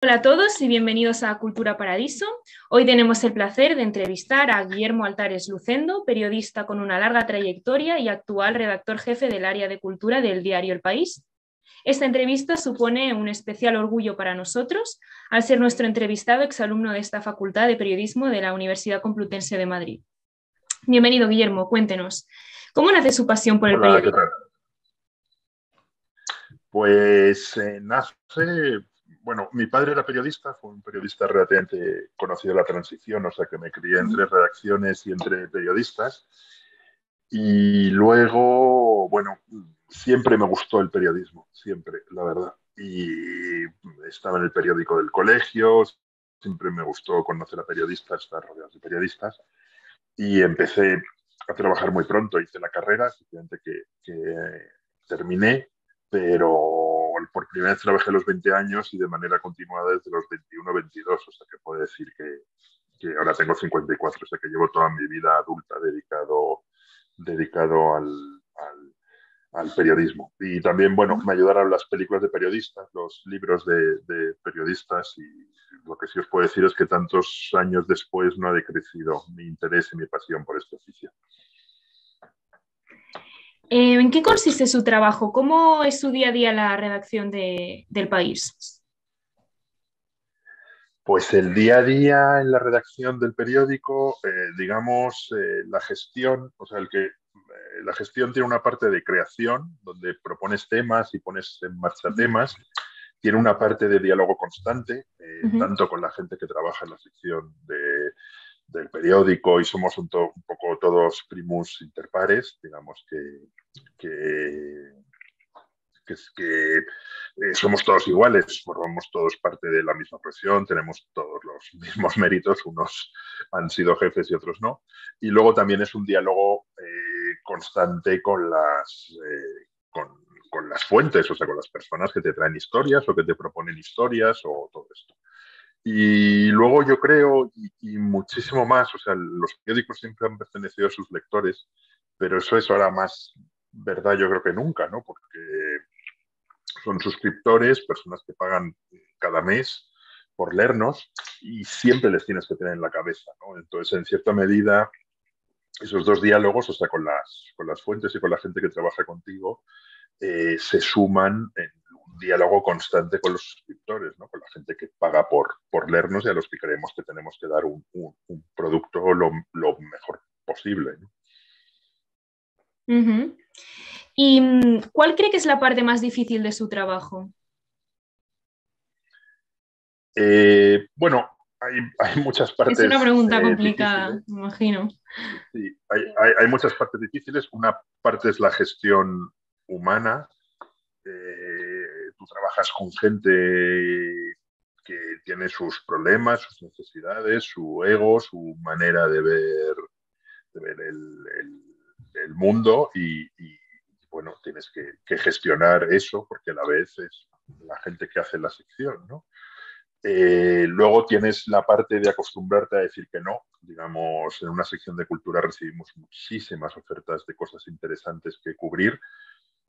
Hola a todos y bienvenidos a Cultura Paradiso. Hoy tenemos el placer de entrevistar a Guillermo Altares Lucendo, periodista con una larga trayectoria y actual redactor jefe del área de cultura del diario El País. Esta entrevista supone un especial orgullo para nosotros, al ser nuestro entrevistado exalumno de esta Facultad de Periodismo de la Universidad Complutense de Madrid. Bienvenido, Guillermo, cuéntenos, ¿cómo nace su pasión por el Hola, ¿qué periodismo? tal? Pues nace, bueno, mi padre era periodista, fue un periodista relativamente conocido de la transición, o sea que me crié entre redacciones y entre periodistas. Y luego, bueno, siempre me gustó el periodismo, siempre, la verdad. Y estaba en el periódico del colegio, siempre me gustó conocer a periodistas, estar rodeado de periodistas. Y empecé a trabajar muy pronto, hice la carrera, efectivamente que terminé, pero por primera vez trabajé a los 20 años y de manera continuada desde los 21 22, o sea que puedo decir que ahora tengo 54, o sea que llevo toda mi vida adulta dedicado al periodismo. Y también, bueno, me ayudaron las películas de periodistas, los libros de periodistas y lo que sí os puedo decir es que tantos años después no ha decrecido mi interés y mi pasión por este oficio. ¿En qué consiste su trabajo? ¿Cómo es su día a día la redacción del País? Pues el día a día en la redacción del periódico, digamos, la gestión, o sea, la gestión tiene una parte de creación, donde propones temas y pones en marcha temas. Tiene una parte de diálogo constante, tanto con la gente que trabaja en la sección del periódico y somos un poco todos primus inter pares, digamos que somos todos iguales, formamos todos parte de la misma profesión, tenemos todos los mismos méritos, unos han sido jefes y otros no. Y luego también es un diálogo constante con las fuentes, o sea, con las personas que te traen historias o que te proponen historias o todo esto. Y luego yo creo, y muchísimo más, o sea, los periódicos siempre han pertenecido a sus lectores, pero eso es ahora más verdad yo creo que nunca, ¿no? Porque son suscriptores, personas que pagan cada mes por leernos y siempre les tienes que tener en la cabeza, ¿no? Entonces, en cierta medida, esos dos diálogos, o sea, con las fuentes y con la gente que trabaja contigo, se suman en un diálogo constante con los suscriptores, ¿no? Con la gente que paga por leernos y a los que creemos que tenemos que dar un producto lo mejor posible, ¿no? Uh-huh. ¿Y cuál cree que es la parte más difícil de su trabajo? Bueno, hay muchas Es una partes pregunta complicada, difíciles. me imagino. Sí, hay muchas partes difíciles. Una parte es la gestión humana. Tú trabajas con gente que tiene sus problemas, sus necesidades, su ego, su manera de ver el mundo y, bueno, tienes que gestionar eso porque a la vez es la gente que hace la sección, ¿no? Luego tienes la parte de acostumbrarte a decir que no. Digamos, en una sección de cultura recibimos muchísimas ofertas de cosas interesantes que cubrir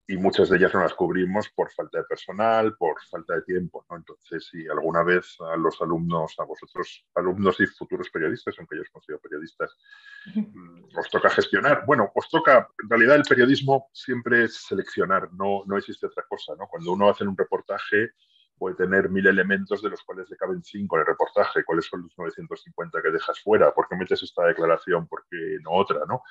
y muchas de ellas no las cubrimos por falta de personal, por falta de tiempo, ¿no? Entonces, si alguna vez a los alumnos, a vosotros, alumnos y futuros periodistas, aunque yo os considero periodistas, os toca gestionar. Bueno, os toca, en realidad el periodismo siempre es seleccionar, no existe otra cosa, ¿no? Cuando uno hace un reportaje puede tener 1000 elementos de los cuales le caben 5 en el reportaje. ¿Cuáles son los 950 que dejas fuera? ¿Por qué metes esta declaración? ¿Por qué no otra? ¿No?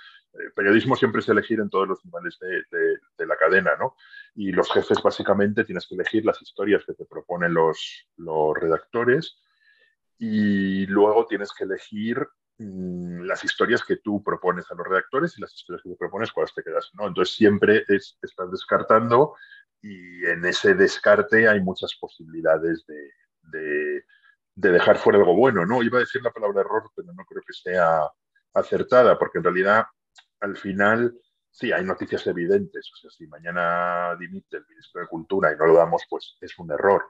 Periodismo siempre es elegir en todos los niveles de la cadena, ¿no? Y los jefes básicamente tienes que elegir las historias que te proponen los redactores y luego tienes que elegir las historias que tú propones a los redactores y las historias que tú propones cuáles te quedas, ¿no? Entonces siempre estás descartando y en ese descarte hay muchas posibilidades de dejar fuera algo bueno, ¿no? Iba a decir la palabra error, pero no creo que sea acertada, porque en realidad al final sí hay noticias evidentes, o sea, si mañana dimite el ministro de Cultura y no lo damos, pues es un error,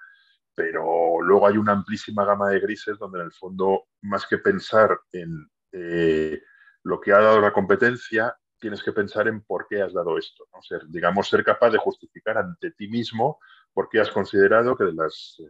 pero luego hay una amplísima gama de grises donde en el fondo, más que pensar en lo que ha dado la competencia, tienes que pensar en por qué has dado esto, ¿no? Digamos, ser capaz de justificar ante ti mismo por qué has considerado que de las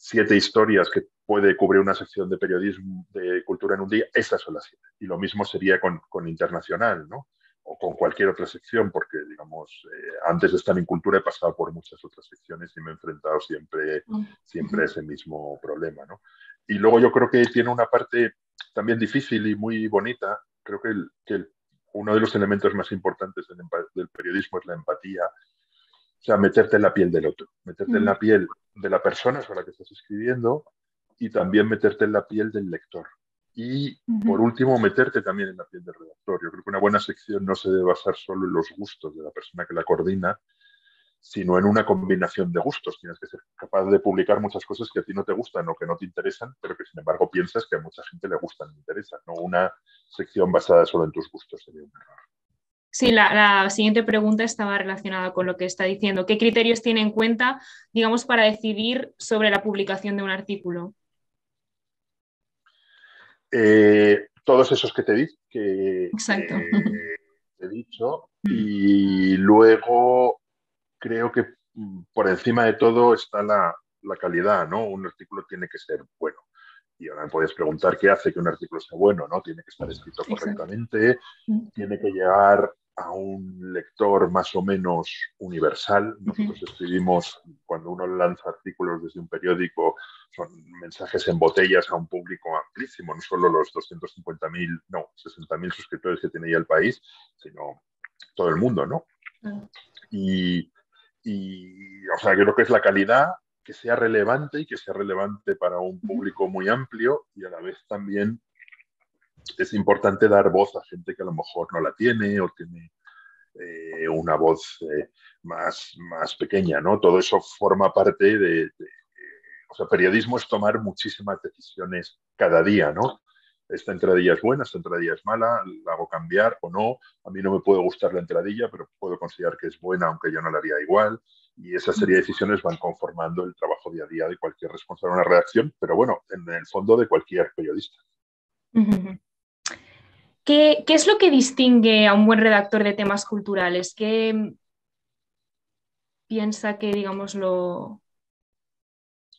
7 historias que puede cubrir una sección de periodismo, de cultura en un día, estas son las 7. Y lo mismo sería con internacional, ¿no? O con cualquier otra sección, porque, digamos, antes de estar en cultura he pasado por muchas otras secciones y me he enfrentado siempre a ese mismo problema, ¿no? Y luego yo creo que tiene una parte también difícil y muy bonita. Creo que uno de los elementos más importantes del periodismo es la empatía, o sea, meterte en la piel del otro, meterte en la piel de la persona sobre la que estás escribiendo y también meterte en la piel del lector. Y, por último, meterte también en la piel del redactor. Yo creo que una buena sección no se debe basar solo en los gustos de la persona que la coordina, sino en una combinación de gustos. Tienes que ser capaz de publicar muchas cosas que a ti no te gustan o que no te interesan, pero que, sin embargo, piensas que a mucha gente le gustan y le interesan. No una sección basada solo en tus gustos sería un error. Sí, la siguiente pregunta estaba relacionada con lo que está diciendo. ¿Qué criterios tiene en cuenta, digamos, para decidir sobre la publicación de un artículo? Todos esos que Exacto. te he dicho. Y luego creo que por encima de todo está la calidad, ¿no? Un artículo tiene que ser bueno. Y ahora me puedes preguntar qué hace que un artículo sea bueno, ¿no? Tiene que estar escrito correctamente, tiene que llegar a un lector más o menos universal. Nosotros escribimos, cuando uno lanza artículos desde un periódico, son mensajes en botellas a un público amplísimo, no solo los 250.000, no, 60.000 suscriptores que tiene ya el país, sino todo el mundo, ¿no? Y, o sea, creo que es la calidad, que sea relevante y que sea relevante para un público muy amplio, y a la vez también es importante dar voz a gente que a lo mejor no la tiene o tiene una voz más pequeña, ¿no? Todo eso forma parte o sea, periodismo es tomar muchísimas decisiones cada día, ¿no? Esta entradilla es buena, esta entradilla es mala, la hago cambiar o no. A mí no me puede gustar la entradilla, pero puedo considerar que es buena, aunque yo no la haría igual. Y esa serie de decisiones van conformando el trabajo día a día de cualquier responsable de una redacción, pero bueno, en el fondo de cualquier periodista. ¿Qué es lo que distingue a un buen redactor de temas culturales? ¿Qué piensa que, digamos, lo...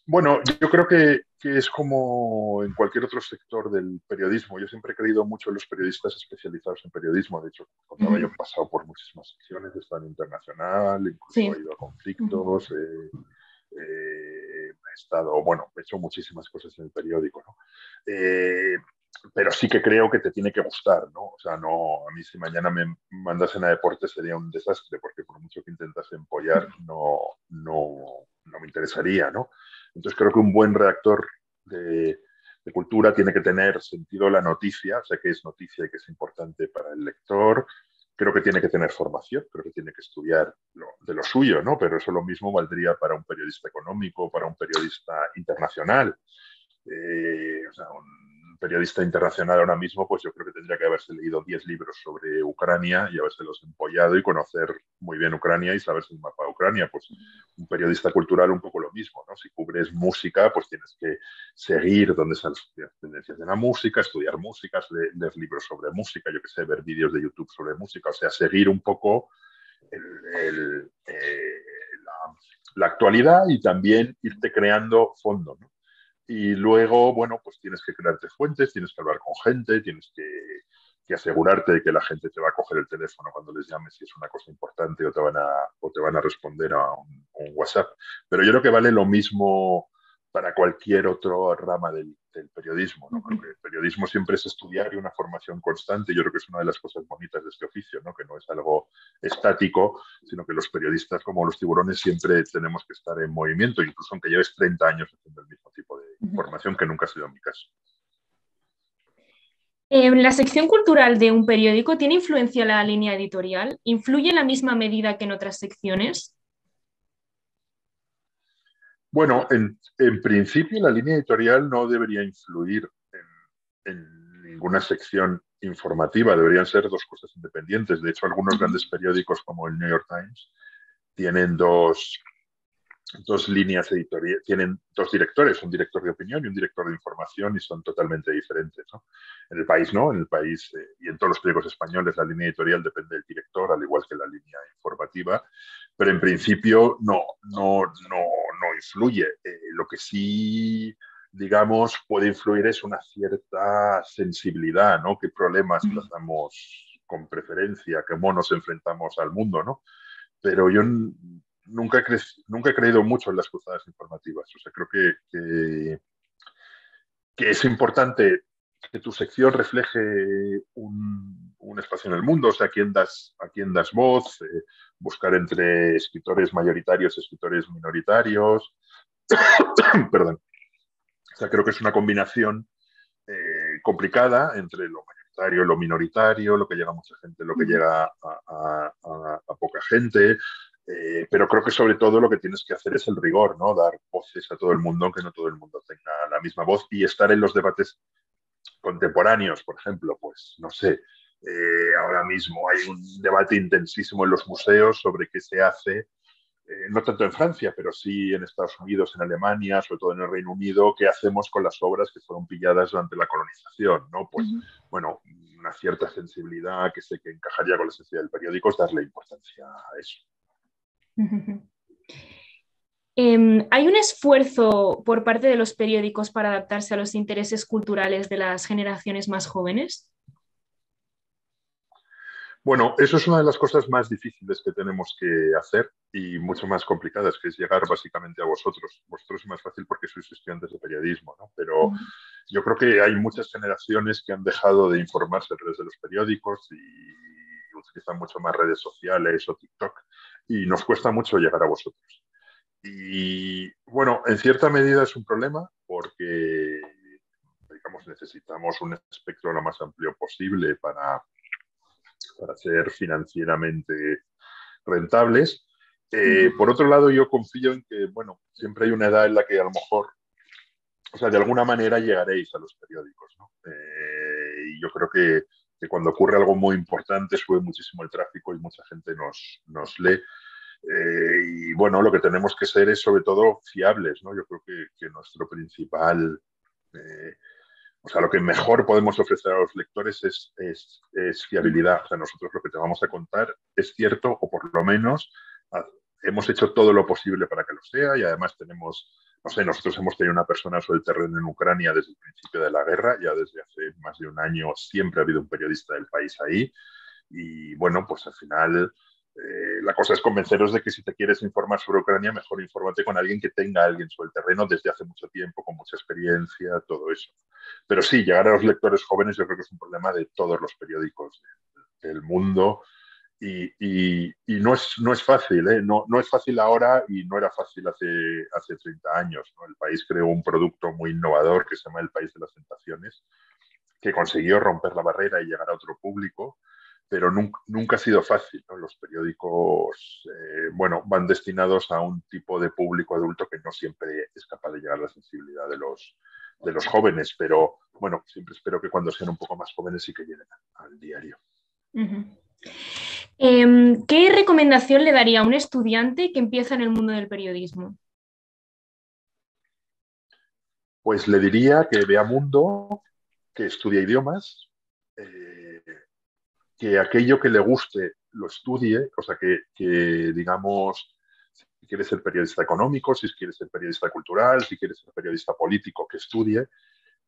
Bueno, yo creo que es como en cualquier otro sector del periodismo. Yo siempre he creído mucho en los periodistas especializados en periodismo. De hecho, contaba, yo he pasado por muchísimas secciones, he estado en internacional, incluso he ido a conflictos, he estado, bueno, he hecho muchísimas cosas en el periódico, ¿no? Pero sí que creo que te tiene que gustar, ¿no? O sea, no, a mí si mañana me mandasen a deportes sería un desastre, porque por mucho que intentase empollar, no me interesaría, ¿no? Entonces creo que un buen redactor de cultura tiene que tener sentido la noticia, o sea, que es noticia y que es importante para el lector. Creo que tiene que tener formación, creo que tiene que estudiar de lo suyo, ¿no? Pero eso lo mismo valdría para un periodista económico, para un periodista internacional. O sea, un periodista internacional ahora mismo, pues yo creo que tendría que haberse leído 10 libros sobre Ucrania y habérselos empollado y conocer muy bien Ucrania y saberse el mapa de Ucrania. Pues un periodista cultural un poco lo mismo, ¿no? Si cubres música, pues tienes que seguir dónde están las tendencias de la música, estudiar músicas, leer libros sobre música, yo que sé, ver vídeos de YouTube sobre música, o sea, seguir un poco la actualidad y también irte creando fondo, ¿no? Y luego, bueno, pues tienes que crearte fuentes, tienes que hablar con gente, tienes que asegurarte de que la gente te va a coger el teléfono cuando les llames si es una cosa importante o te van a responder a un WhatsApp. Pero yo creo que vale lo mismo para cualquier otra rama del periodismo, ¿no? Creo que el periodismo siempre es estudiar y una formación constante. Yo creo que es una de las cosas bonitas de este oficio, ¿no? Que no es algo estático, sino que los periodistas, como los tiburones, siempre tenemos que estar en movimiento, incluso aunque lleves 30 años haciendo el mismo tipo de formación, que nunca ha sido mi caso. ¿La sección cultural de un periódico tiene influencia en la línea editorial? ¿Influye en la misma medida que en otras secciones? Bueno, en principio la línea editorial no debería influir en ninguna sección informativa, deberían ser dos cosas independientes. De hecho, algunos grandes periódicos como el New York Times tienen dos líneas editoriales, tienen dos directores, un director de opinión y un director de información, y son totalmente diferentes, ¿no? En el país no, en el país y en todos los periódicos españoles la línea editorial depende del director, al igual que la línea informativa, pero en principio no influye. Lo que sí, digamos, puede influir es una cierta sensibilidad, ¿no? ¿Qué problemas tratamos con preferencia? ¿Cómo nos enfrentamos al mundo, ¿no? Pero yo nunca he creído mucho en las cruzadas informativas. O sea, creo que es importante que tu sección refleje un espacio en el mundo, o sea, a quién das voz, buscar entre escritores mayoritarios y escritores minoritarios. Perdón. O sea, creo que es una combinación complicada entre lo mayoritario y lo minoritario, lo que llega a mucha gente, lo que llega a poca gente. Pero creo que sobre todo lo que tienes que hacer es el rigor, ¿no? Dar voces a todo el mundo, aunque no todo el mundo tenga la misma voz, y estar en los debates contemporáneos, por ejemplo, pues no sé, ahora mismo hay un debate intensísimo en los museos sobre qué se hace, no tanto en Francia, pero sí en Estados Unidos, en Alemania, sobre todo en el Reino Unido, qué hacemos con las obras que fueron pilladas durante la colonización, ¿no? Pues, bueno, una cierta sensibilidad que sé que encajaría con la sensibilidad del periódico es darle importancia a eso. ¿Hay un esfuerzo por parte de los periódicos para adaptarse a los intereses culturales de las generaciones más jóvenes? Bueno, eso es una de las cosas más difíciles que tenemos que hacer y mucho más complicadas, que es llegar básicamente a vosotros. Vosotros es más fácil porque sois estudiantes de periodismo, ¿no? Pero yo creo que hay muchas generaciones que han dejado de informarse a través de los periódicos y utilizan mucho más redes sociales o TikTok y nos cuesta mucho llegar a vosotros. Y bueno, en cierta medida es un problema porque, digamos, necesitamos un espectro lo más amplio posible para ser financieramente rentables. Por otro lado, yo confío en que, bueno, siempre hay una edad en la que a lo mejor, o sea, de alguna manera llegaréis a los periódicos, ¿no? Y yo creo que cuando ocurre algo muy importante sube muchísimo el tráfico y mucha gente nos lee. Y bueno, lo que tenemos que ser es sobre todo fiables, ¿no? Yo creo que nuestro principal... o sea, lo que mejor podemos ofrecer a los lectores es fiabilidad. O sea, nosotros lo que te vamos a contar es cierto, o por lo menos hemos hecho todo lo posible para que lo sea, y además tenemos, no sé, nosotros hemos tenido una persona sobre el terreno en Ucrania desde el principio de la guerra, ya desde hace más de un año siempre ha habido un periodista del país ahí, y bueno, pues al final la cosa es convenceros de que si te quieres informar sobre Ucrania, mejor infórmate con alguien que tenga a alguien sobre el terreno desde hace mucho tiempo, con mucha experiencia, todo eso. Pero sí, llegar a los lectores jóvenes yo creo que es un problema de todos los periódicos del mundo y no es fácil, ¿eh? No es fácil ahora y no era fácil hace 30 años, ¿no? El país creó un producto muy innovador que se llama El País de las Tentaciones, que consiguió romper la barrera y llegar a otro público, pero nunca ha sido fácil, ¿no? Los periódicos, bueno, van destinados a un tipo de público adulto que no siempre es capaz de llegar a la sensibilidad de los jóvenes, pero bueno, siempre espero que cuando sean un poco más jóvenes sí que lleguen al diario. ¿Qué recomendación le daría a un estudiante que empieza en el mundo del periodismo? Pues le diría que vea mundo, que estudie idiomas, que aquello que le guste lo estudie, o sea, que digamos, si quiere ser periodista económico, si quiere ser periodista cultural, si quiere ser periodista político, que estudie.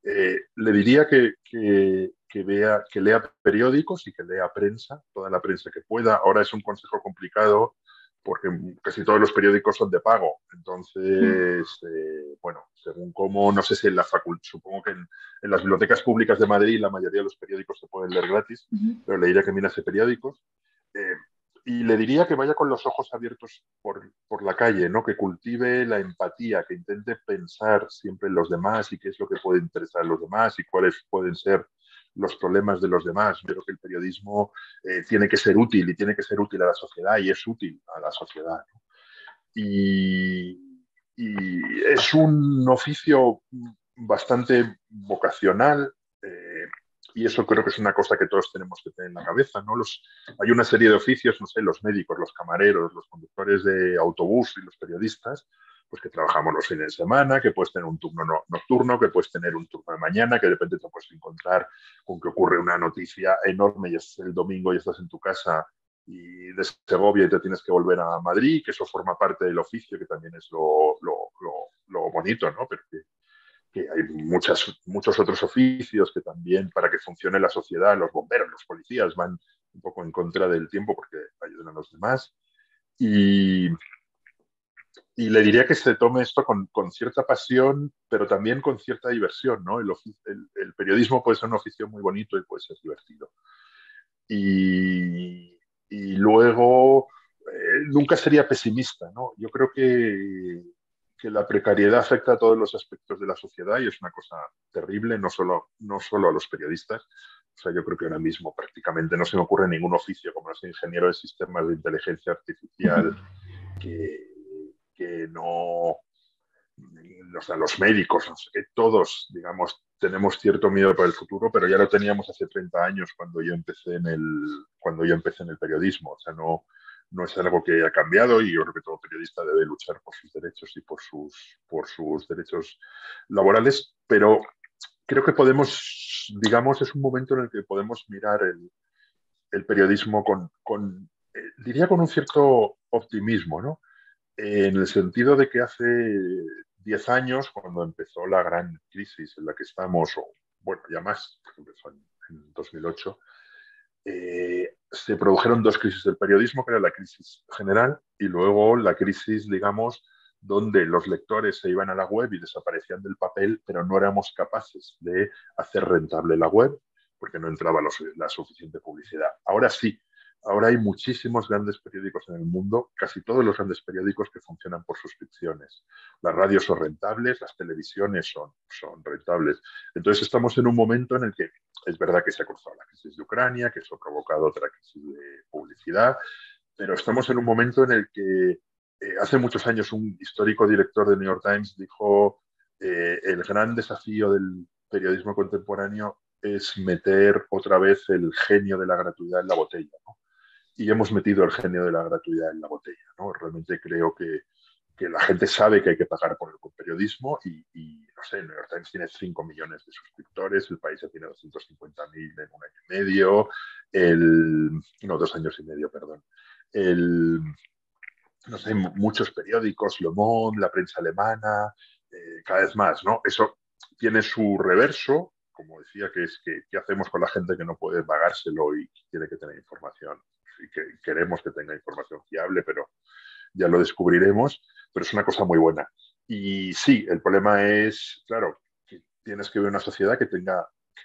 Le diría que lea periódicos y que lea prensa, toda la prensa que pueda. Ahora es un consejo complicado porque casi todos los periódicos son de pago. Entonces, bueno, según cómo, no sé si en la facultad, supongo que en las bibliotecas públicas de Madrid la mayoría de los periódicos se pueden leer gratis, pero le diría que mirase periódicos. Y le diría que vaya con los ojos abiertos por la calle, ¿no? Que cultive la empatía, que intente pensar siempre en los demás y qué es lo que puede interesar a los demás y cuáles pueden ser los problemas de los demás. Yo creo que el periodismo tiene que ser útil y tiene que ser útil a la sociedad y es útil a la sociedad, ¿no? Y es un oficio bastante vocacional, y eso creo que es una cosa que todos tenemos que tener en la cabeza, ¿no? Hay una serie de oficios, no sé, los médicos, los camareros, los conductores de autobús y los periodistas, pues que trabajamos los fines de semana, que puedes tener un turno nocturno, que puedes tener un turno de mañana, que de repente te puedes encontrar con que ocurre una noticia enorme y es el domingo y estás en tu casa y de Segovia y te tienes que volver a Madrid, que eso forma parte del oficio, que también es lo bonito, ¿no? Pero que hay muchos otros oficios que también, para que funcione la sociedad, los bomberos, los policías, van un poco en contra del tiempo porque ayudan a los demás. Y, y le diría que se tome esto con cierta pasión, pero también con cierta diversión, ¿no? El periodismo puede ser un oficio muy bonito y puede ser divertido. Y luego, nunca sería pesimista, ¿no? Yo creo que la precariedad afecta a todos los aspectos de la sociedad y es una cosa terrible, no solo a los periodistas. O sea, yo creo que ahora mismo prácticamente no se me ocurre ningún oficio como los ingenieros de sistemas de inteligencia artificial que, que no, o sea, los médicos, no sé qué, todos, digamos, tenemos cierto miedo para el futuro, pero ya lo teníamos hace 30 años cuando yo empecé en el periodismo. O sea, no es algo que haya cambiado y yo creo que todo periodista debe luchar por sus derechos y por sus derechos laborales, pero creo que digamos, es un momento en el que podemos mirar el periodismo diría con un cierto optimismo, ¿no? En el sentido de que hace 10 años, cuando empezó la gran crisis en la que estamos, o bueno, ya más, porque empezó en 2008, se produjeron dos crisis del periodismo, que era la crisis general y luego la crisis, digamos, donde los lectores se iban a la web y desaparecían del papel, pero no éramos capaces de hacer rentable la web porque no entraba la suficiente publicidad. Ahora sí, ahora hay muchísimos grandes periódicos en el mundo, casi todos los grandes periódicos que funcionan por suscripciones. Las radios son rentables, las televisiones son rentables. Entonces estamos en un momento en el que es verdad que se ha cruzado la crisis de Ucrania, que eso ha provocado otra crisis de publicidad, pero estamos en un momento en el que hace muchos años un histórico director de New York Times dijo el gran desafío del periodismo contemporáneo es meter otra vez el genio de la gratuidad en la botella, ¿no? Y hemos metido el genio de la gratuidad en la botella, ¿no? Realmente creo que la gente sabe que hay que pagar por el periodismo y no sé, el New York Times tiene 5 millones de suscriptores, el país ya tiene 250.000 en un año y medio, no, 2 años y medio, perdón. No sé, muchos periódicos, Le Monde, la prensa alemana, cada vez más, ¿no? Eso tiene su reverso, como decía, que es qué hacemos con la gente que no puede pagárselo y tiene que tener información. Y que queremos que tenga información fiable, pero ya lo descubriremos, pero es una cosa muy buena. Y sí, el problema es, claro, que tienes que ver una sociedad que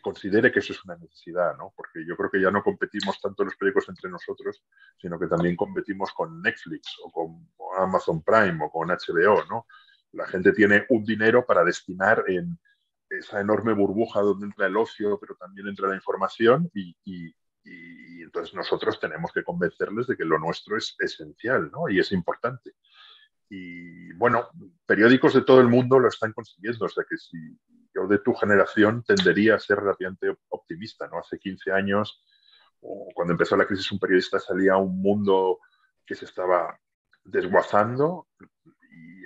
considere que eso es una necesidad, ¿no? Porque yo creo que ya no competimos tanto los periódicos entre nosotros, sino que también competimos con Netflix o con Amazon Prime o con HBO, ¿no? La gente tiene un dinero para destinar en esa enorme burbuja donde entra el ocio, pero también entra la información y entonces nosotros tenemos que convencerles de que lo nuestro es esencial, ¿no? Y es importante. Y bueno, periódicos de todo el mundo lo están consiguiendo, o sea que si yo de tu generación tendería a ser relativamente optimista, ¿no? Hace 15 años, o cuando empezó la crisis, un periodista salía a un mundo que se estaba desguazando y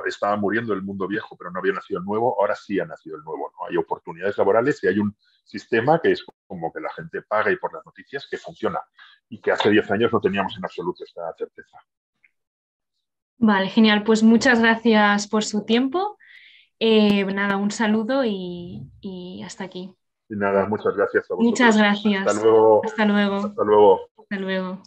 estaba muriendo el mundo viejo, pero no había nacido el nuevo. Ahora sí ha nacido el nuevo, ¿no? Hay oportunidades laborales y hay un sistema que es como que la gente paga y por las noticias que funciona y que hace 10 años no teníamos en absoluto esta certeza. Vale, genial. Pues muchas gracias por su tiempo. Nada, un saludo y hasta aquí. Y nada, muchas gracias a Muchas vosotros. Hasta gracias. luego. Hasta luego. Hasta luego. Hasta luego.